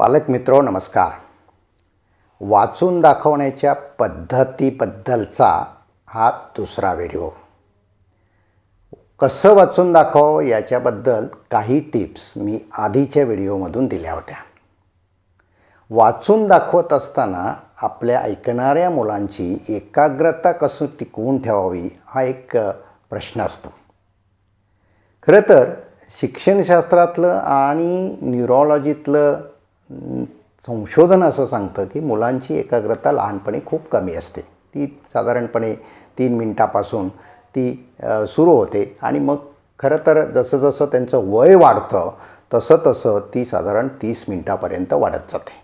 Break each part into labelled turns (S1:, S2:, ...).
S1: पालक मित्रो नमस्कार. वाचून दाखवण्याच्या पद्धतीबद्दलचा हा दुसरा व्हिडिओ. कसं वाचून दाखव याच्याबद्दल काही टिप्स मी आधीच्या व्हिडिओमधून दिल्या होत्या. वाचून दाखवत असताना आपल्या ऐकणाऱ्या मुलांची एकाग्रता कसं टिकवून ठेवावी हा एक प्रश्न असतो. खरं तर शिक्षणशास्त्रातलं आणि न्यूरोलॉजीतलं संशोधन असं सांगतं की मुलांची एकाग्रता लहानपणी खूप कमी असते. ती साधारणपणे 3 मिनिटापासून ती सुरू होते आणि मग खरं तर जसं जसं त्यांचं वय वाढतं तसं तसं ती साधारण 30 मिनिटापर्यंत वाढत जाते.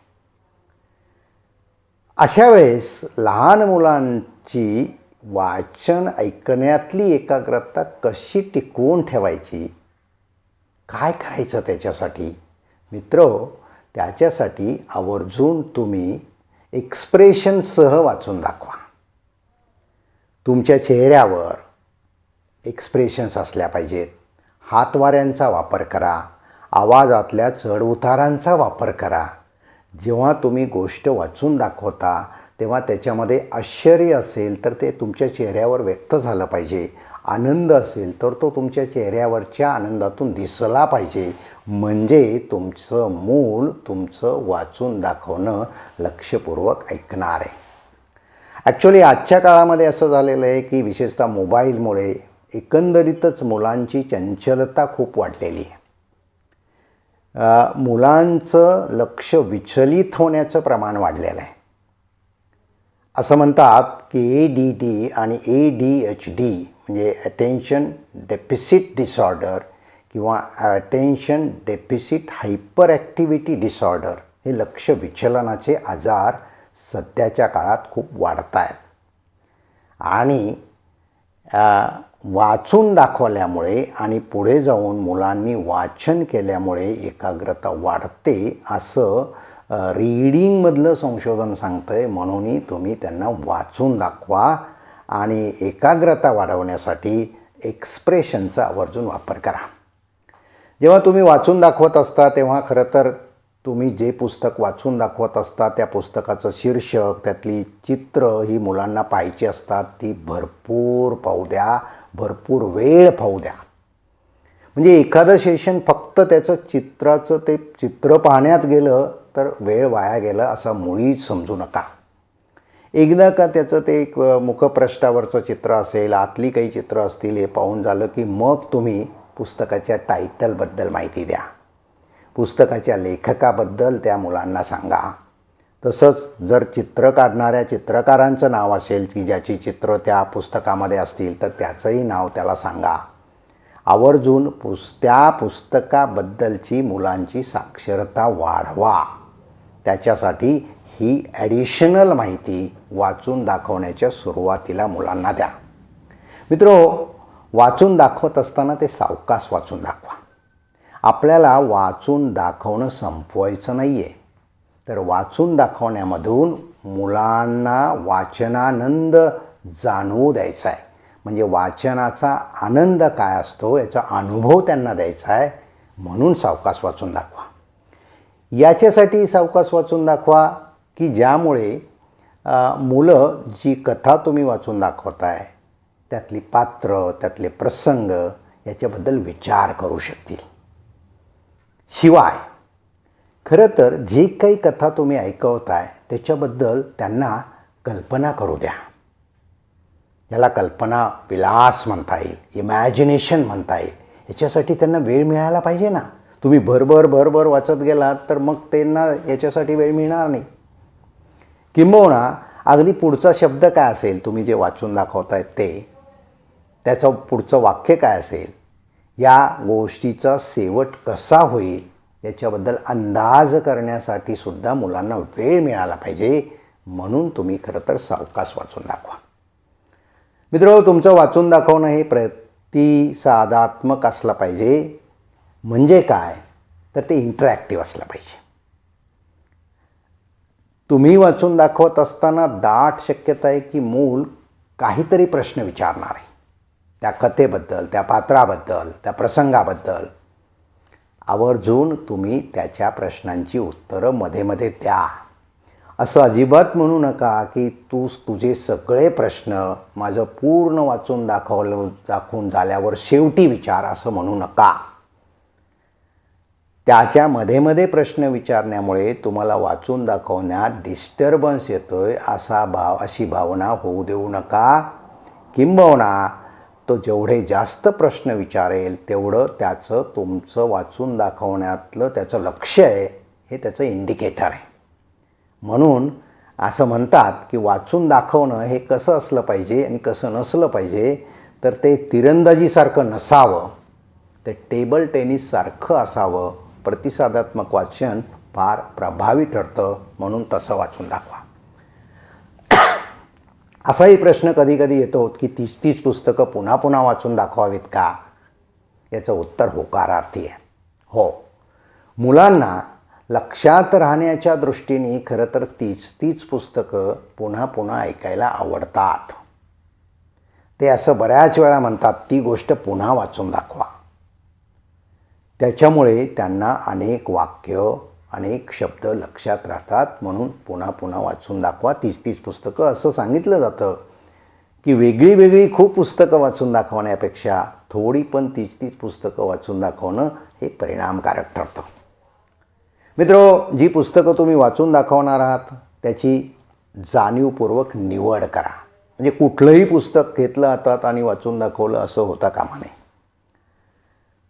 S1: अशा वेळेस लहान मुलांची वाचन ऐकण्यातली एकाग्रता कशी टिकवून ठेवायची, काय करायचं त्याच्यासाठी मित्रो, त्याच्यासाठी आवर्जून तुम्ही एक्सप्रेशनसह वाचून दाखवा. तुमच्या चेहऱ्यावर एक्सप्रेशन्स असल्या पाहिजेत. हातवाऱ्यांचा वापर करा. आवाजातल्या चढउतारांचा वापर करा. जेव्हा तुम्ही गोष्ट वाचून दाखवता तेव्हा त्याच्यामध्ये आश्चर्य असेल तर ते तुमच्या चेहऱ्यावर व्यक्त झालं पाहिजे. आनंद असेल तर तो तुमच्या चेहऱ्यावरच्या आनंदातून दिसला पाहिजे. म्हणजे तुमचं मूल तुमचं वाचून दाखवणं लक्षपूर्वक ऐकणार आहे. ॲक्च्युली आजच्या काळामध्ये असं झालेलं आहे की विशेषतः मोबाईलमुळे एकंदरीतच मुलांची चंचलता खूप वाढलेली आहे. मुलांचं लक्ष विचलित होण्याचं प्रमाण वाढलेलं आहे. असं म्हणतात की ADD आणि ADHD म्हणजे अटेन्शन डेफिसिट डिसऑर्डर किंवा attention deficit hyper activity disorder हे लक्ष विचलनाचे आजार सध्याच्या काळात खूप वाढत आहेत. आणि वाचून दाखवल्यामुळे आणि पुढे जाऊन मुलांनी वाचन केल्यामुळे एकाग्रता वाढते असं रीडिंगमधलं संशोधन सांगतं आहे. म्हणूनही तुम्ही त्यांना वाचून दाखवा आणि एकाग्रता वाढवण्यासाठी एक्सप्रेशनचा आवर्जून वापर करा. जेव्हा तुम्ही वाचून दाखवत असता तेव्हा खरं तर तुम्ही जे पुस्तक वाचून दाखवत असता त्या पुस्तकाचं शीर्षक, त्यातली चित्र ही मुलांना पाहायची असतात. ती भरपूर पाहू द्या, भरपूर वेळ पाहू द्या. म्हणजे एखादं सेशन फक्त त्याचं चित्राचं ते चित्र पाहण्यात गेलं तर वेळ वाया गेला असं मुळीच समजू नका. एकदा का त्याचं ते एक मुखपृष्ठावरचं चित्र असेल, आतली काही चित्र असतील, हे पाहून झालं की मग तुम्ही पुस्तकाच्या टायटलबद्दल माहिती द्या. पुस्तकाच्या लेखकाबद्दल त्या मुलांना सांगा. तसंच जर चित्र काढणाऱ्या चित्रकारांचं नाव असेल की ज्याची चित्र त्या पुस्तकामध्ये असतील तर त्याचंही नाव त्याला सांगा. आवर्जून त्या पुस्तकाबद्दलची मुलांची साक्षरता वाढवा. त्याच्यासाठी ही ॲडिशनल माहिती वाचून दाखवण्याच्या सुरुवातीला मुलांना द्या. मित्रो, वाचून दाखवत असताना ते सावकाश वाचून दाखवा. आपल्याला वाचून दाखवणं संपवायचं नाही आहे, तर वाचून दाखवण्यामधून मुलांना वाचनानंद जाणवू द्यायचा आहे. म्हणजे वाचनाचा आनंद काय असतो याचा अनुभव त्यांना द्यायचा आहे. म्हणून सावकाश वाचून दाखवा. याच्यासाठी सावकाश वाचून दाखवा की ज्यामुळे मुलं जी कथा तुम्ही वाचून दाखवताय त्यातली पात्र, त्यातले प्रसंग याच्याबद्दल विचार करू शकतील. शिवाय खरं तर जे काही कथा तुम्ही ऐकवताय त्याच्याबद्दल त्यांना कल्पना करू द्या. याला कल्पना विलास म्हणता येईल, इमॅजिनेशन म्हणता येईल. याच्यासाठी त्यांना वेळ मिळायला पाहिजे ना. तुम्ही भरभर वाचत गेलात तर मग त्यांना याच्यासाठी वेळ मिळणार नाही. किंबहुना अगदी पुढचा शब्द काय असेल, तुम्ही जे वाचून दाखवतायत ते त्याचं पुढचं वाक्य काय असेल, या गोष्टीचा शेवट कसा होईल याच्याबद्दल अंदाज करण्यासाठी सुद्धा मुलांना वेळ मिळाला पाहिजे. म्हणून तुम्ही खरं तर सावकाश वाचून दाखवा. मित्र, तुमचं वाचून दाखवणं हे प्रतिसादात्मक असलं पाहिजे. म्हणजे काय तर ते इंटरॅक्टिव्ह असलं पाहिजे. तुम्ही वाचून दाखवत असताना दाट शक्यता आहे की मूल काहीतरी प्रश्न विचारणार आहे त्या कथेबद्दल, त्या पात्राबद्दल, त्या प्रसंगाबद्दल. आवर्जून तुम्ही त्याच्या प्रश्नांची उत्तरं मध्ये मध्ये द्या. असं अजिबात म्हणू नका की तुझे सगळे प्रश्न माझं पूर्ण वाचून दाखवून झाल्यावर शेवटी विचार, असं म्हणू नका. त्याच्या मध्ये मध्ये प्रश्न विचारण्यामुळे तुम्हाला वाचून दाखवण्यात डिस्टर्बन्स येतोय अशी भावना होऊ देऊ नका. किंबहुना तो जेवढे जास्त प्रश्न विचारेल तेवढं त्याचं तुमचं वाचून दाखवण्यातलं त्याचं लक्ष आहे हे त्याचं इंडिकेटर आहे. म्हणून असं म्हणतात की वाचून दाखवणं हे कसं असलं पाहिजे आणि कसं नसलं पाहिजे, तर ते तिरंदाजीसारखं नसावं, ते टेबल टेनिससारखं असावं. प्रतिसादात्मक वाचन फार प्रभावी ठरतं, म्हणून तसं वाचून दाखवा. असाही प्रश्न कधी कधी येतो की 30 पुस्तकं पुन्हा पुन्हा वाचून दाखवावीत का? याचं उत्तर होकारार्थी आहे. हो, मुलांना लक्षात राहण्याच्या दृष्टीने खरं तर 30 पुस्तकं पुन्हा पुन्हा ऐकायला आवडतात. ते असं बऱ्याच वेळा म्हणतात, ती गोष्ट पुन्हा वाचून दाखवा. त्याच्यामुळे त्यांना अनेक वाक्य, अनेक शब्द लक्षात राहतात, म्हणून पुन्हा पुन्हा वाचून दाखवा 30 पुस्तकं. असं सांगितलं जातं की वेगळी वेगळी खूप पुस्तकं वाचून दाखवण्यापेक्षा थोडी पण 30 पुस्तकं वाचून दाखवणं हे परिणामकारक ठरतं. मित्रो, जी पुस्तकं तुम्ही वाचून दाखवणार आहात त्याची जाणीवपूर्वक निवड करा. म्हणजे कुठलंही पुस्तक घेतलं हातात आणि वाचून दाखवलं असं होता कामा नये.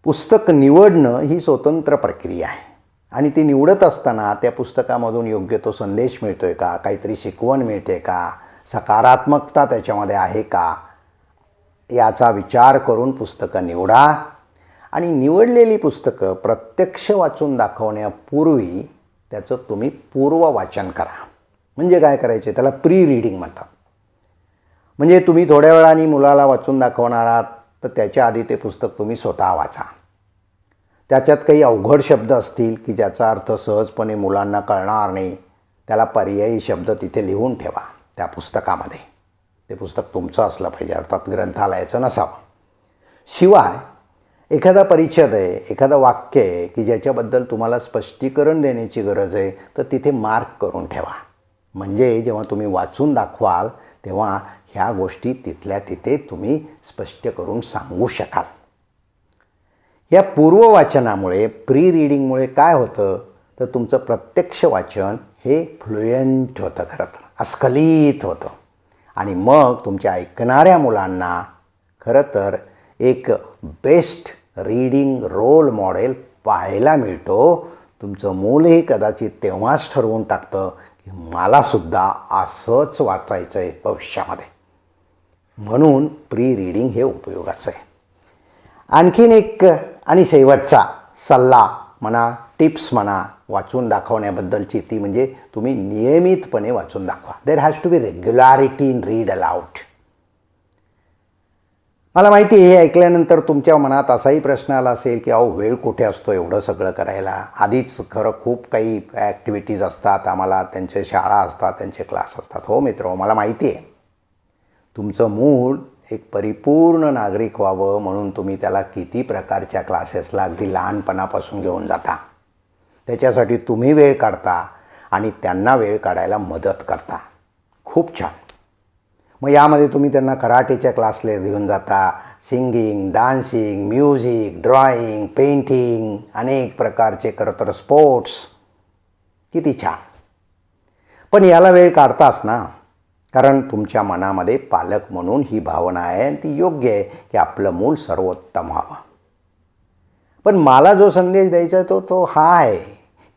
S1: पुस्तक निवडणं ही स्वतंत्र प्रक्रिया आहे आणि ती निवडत असताना त्या पुस्तकामधून योग्य तो संदेश मिळतोय का, काहीतरी शिकवण मिळते का, सकारात्मकता त्याच्यामध्ये आहे का, याचा विचार करून पुस्तकं निवडा. आणि निवडलेली पुस्तकं प्रत्यक्ष वाचून दाखवण्यापूर्वी त्याचं तुम्ही पूर्ववाचन करा. म्हणजे काय करायचे, त्याला प्री रीडिंग म्हणतात. म्हणजे तुम्ही थोड्या वेळाने मुलाला वाचून दाखवणार आहात तर त्याच्या आधी ते पुस्तक तुम्ही स्वतः वाचा. त्याच्यात काही अवघड शब्द असतील की ज्याचा अर्थ सहजपणे मुलांना कळणार नाही, त्याला पर्यायी शब्द तिथे लिहून ठेवा त्या पुस्तकामध्ये. ते पुस्तक तुमचं असलं पाहिजे, अर्थात ग्रंथालयाचं नसावं. शिवाय एखादा परिच्छेद आहे, एखादं वाक्य आहे की ज्याच्याबद्दल तुम्हाला स्पष्टीकरण देण्याची गरज आहे, तर तिथे मार्क करून ठेवा. म्हणजे जेव्हा तुम्ही वाचून दाखवाल तेव्हा ह्या गोष्टी तिथल्या तिथे तुम्ही स्पष्ट करून सांगू शकाल. या पूर्ववाचनामुळे, प्री रीडिंगमुळे काय होतं तर तुमचं प्रत्यक्ष वाचन हे फ्लुएंट होतं, खरं तर अस्खलित होतं. आणि मग तुमच्या ऐकणाऱ्या मुलांना खरं तर एक बेस्ट रीडिंग रोल मॉडेल पाहायला मिळतो. तुमचं मूलही कदाचित तेव्हाच ठरवून टाकतं की मलासुद्धा असंच वाचायचं आहे भविष्यामध्ये. म्हणून प्री रीडिंग हे उपयोगाचं आहे. आणखीन एक आणि शेवटचा सल्ला म्हणा, टिप्स म्हणा वाचून दाखवण्याबद्दलची, ती म्हणजे तुम्ही नियमितपणे वाचून दाखवा. There has to be regularity in read aloud. मला माहिती आहे, हे ऐकल्यानंतर तुमच्या मनात असाही प्रश्न आला असेल की अहो वेळ कुठे असतो एवढं सगळं करायला, आधीच खरं खूप काही ॲक्टिव्हिटीज असतात आम्हाला, त्यांचे शाळा असतात, त्यांचे क्लास असतात. हो मित्र, मला माहिती आहे. तुमचं मूल एक परिपूर्ण नागरिक व्हावं म्हणून तुम्ही त्याला किती प्रकारच्या क्लासेसला अगदी लहानपणापासून घेऊन जाता. त्याच्यासाठी तुम्ही वेळ काढता आणि त्यांना वेळ काढायला मदत करता. खूप छान. मग यामध्ये तुम्ही त्यांना कराटेच्या क्लासला घेऊन जाता, singing, dancing, music, drawing, painting, अनेक प्रकारचे खरं तर स्पोर्ट्स. किती छान. पण याला वेळ काढताच ना, कारण तुमच्या मनामध्ये पालक म्हणून ही भावना आहे आणि ती योग्य आहे की आपलं मूल सर्वोत्तम व्हावं. पण मला जो संदेश द्यायचा तो हा आहे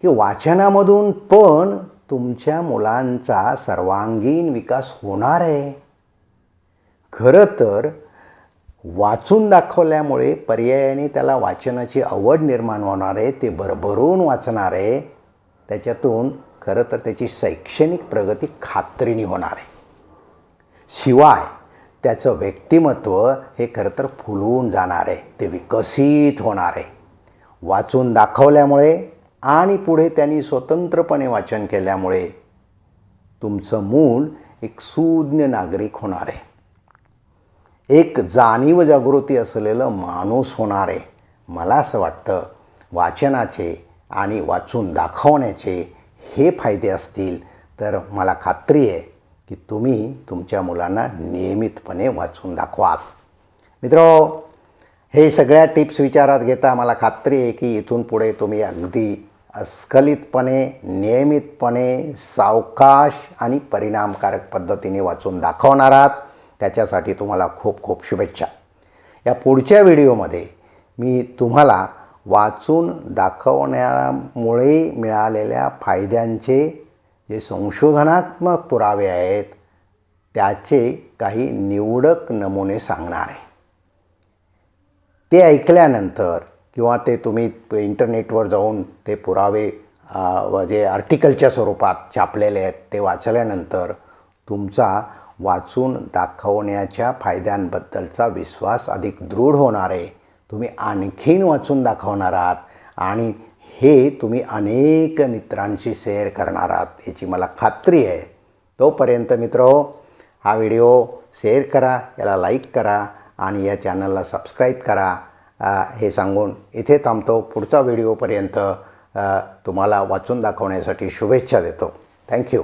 S1: की वाचनामधून पण तुमच्या मुलांचा सर्वांगीण विकास होणार आहे. खरं तर वाचून दाखवल्यामुळे पर्यायाने त्याला वाचनाची आवड निर्माण होणार आहे, ते भरभरून वाचणार आहे. त्याच्यातून खरं तर त्याची शैक्षणिक प्रगती खात्रीने होणार आहे. शिवाय त्याचं व्यक्तिमत्व हे खरं तर फुलून जाणार आहे, ते विकसित होणार आहे. वाचून दाखवल्यामुळे आणि पुढे त्यांनी स्वतंत्रपणे वाचन केल्यामुळे तुमचं मूल एक सुज्ञ नागरिक होणार आहे, एक जाणीव जागृती असलेलं माणूस होणार आहे. मला असं वाटतं वाचनाचे आणि वाचून दाखवण्याचे हे फायदे असतील तर मला खात्री आहे की तुम्ही तुमच्या मुलांना नियमितपणे वाचून दाखवाल. मित्रो, हे सगळ्या टिप्स विचारात घेता मला खात्री आहे की इथून पुढे तुम्ही अगदी अस्खलितपणे, नियमितपणे, सावकाश आणि परिणामकारक पद्धतीने वाचून दाखवणार आहात. त्याच्यासाठी तुम्हाला खूप खूप शुभेच्छा. या पुढच्या व्हिडिओमध्ये मी तुम्हाला वाचून दाखवण्यामुळे मिळालेल्या फायद्यांचे जे संशोधनात्मक पुरावे आहेत त्याचे काही निवडक नमुने सांगणार आहे. ते ऐकल्यानंतर किंवा ते तुम्ही इंटरनेटवर जाऊन ते पुरावे जे आर्टिकलच्या स्वरूपात छापलेले आहेत ते वाचल्यानंतर तुमचा वाचून दाखवण्याच्या फायद्यांबद्दलचा विश्वास अधिक दृढ होणार आहे. तुम्ही आणखीन वाचून दाखवणार आहात आणि हे तुम्ही अनेक मित्रांशी शेअर करणार आहात याची मला खात्री आहे. तोपर्यंत मित्रो, हा व्हिडिओ शेअर करा, याला लाईक करा आणि या चॅनलला सबस्क्राईब करा हे सांगून इथे थांबतो. पुढचा व्हिडिओपर्यंत तुम्हाला वाचून दाखवण्यासाठी शुभेच्छा देतो. थँक्यू.